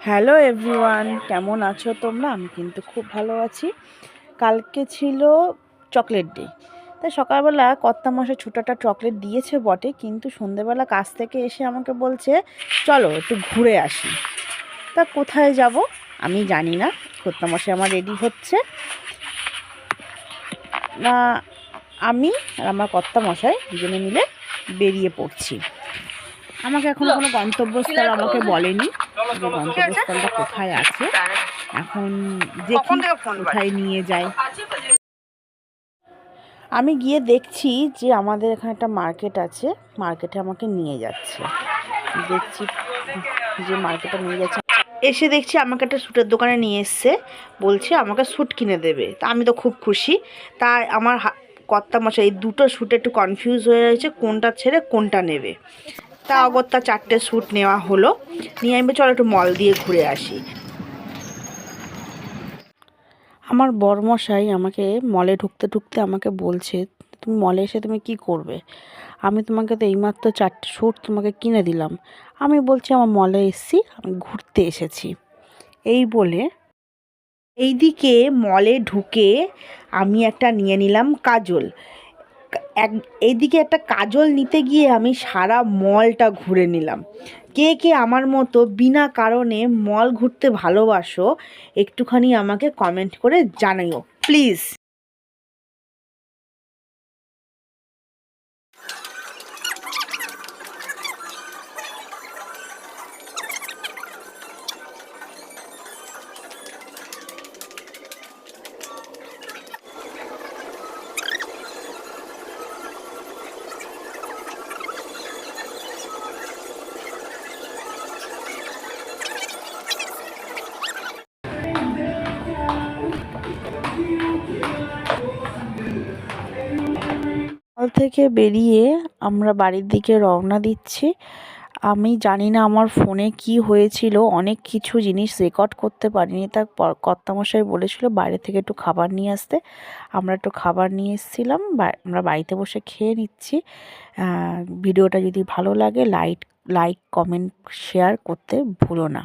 Hello everyone, কেমন আছো তোমরা? আমি কিন্তু খুব ভালো আছি। কালকে ছিল চকলেট ডে, তাই সকালবেলা কর্তামশাই ছোটোটা চকলেট দিয়েছে বটে, কিন্তু সন্ধেবেলা কাজ থেকে এসে আমাকে বলছে চলো একটু ঘুরে আসি। তা কোথায় যাব আমি জানি না। কর্তামশাই আমার রেডি হচ্ছে না, আমি আর আমার কর্তামশাই দুজনে মিলে বেরিয়ে পড়ছি। আমাকে এখনো কোনো গন্তব্যস্থল আমাকে বলেনি যে গন্তব্যস্থলটা কোথায় আছে। এখন দেখি কোথায় নিয়ে যায়। আমি গিয়ে দেখছি যে আমাদের এখানে একটা মার্কেট আছে, মার্কেটে আমাকে নিয়ে যাচ্ছে। দেখছি যে মার্কেটে নিয়ে যাচ্ছে, এসে দেখছি আমাকে একটা স্যুটের দোকানে নিয়ে এসছে, বলছে আমাকে স্যুট কিনে দেবে। তা আমি তো খুব খুশি। তাই আমার কর্তামশাই এই দুটো স্যুটে একটু কনফিউজ হয়ে রয়েছে কোনটা ছেড়ে কোনটা নেবে। তা অগত্যা 4টে স্যুট নেওয়া হলো। নিয়ে আমি চলো একটু মল দিয়ে ঘুরে আসি। আমার বরমশাই আমাকে মলে ঢুকতে ঢুকতে আমাকে বলছে, তুমি মলে এসে তুমি কি করবে? আমি তোমাকে তো এইমাত্র 4টে স্যুট তোমাকে কিনে দিলাম। আমি বলছি আমার মলে এসেছি, আমি ঘুরতে এসেছি। এই বলে এইদিকে মলে ঢুকে আমি একটা নিয়ে নিলাম কাজল। এইদিকে একটা কাজল নিতে গিয়ে আমি সারা মলটা ঘুরে নিলাম। কে কে আমার মতো বিনা কারণে মল ঘুরতে ভালোবাসো একটুখানি আমাকে কমেন্ট করে জানাইও প্লিজ। মল থেকে বেরিয়ে আমরা বাড়ির দিকে রওনা দিচ্ছি। আমি জানি না আমার ফোনে কি হয়েছিল, অনেক কিছু জিনিস রেকর্ড করতে পারিনি। তার কর্তামশাই বলেছিল বাইরে থেকে একটু খাবার নিয়ে আসতে। আমরা একটু খাবার নিয়ে এসেছিলাম, আমরা বাড়িতে বসে খেয়ে নিচ্ছি। ভিডিওটা যদি ভালো লাগে লাইক কমেন্ট শেয়ার করতে ভুলো না।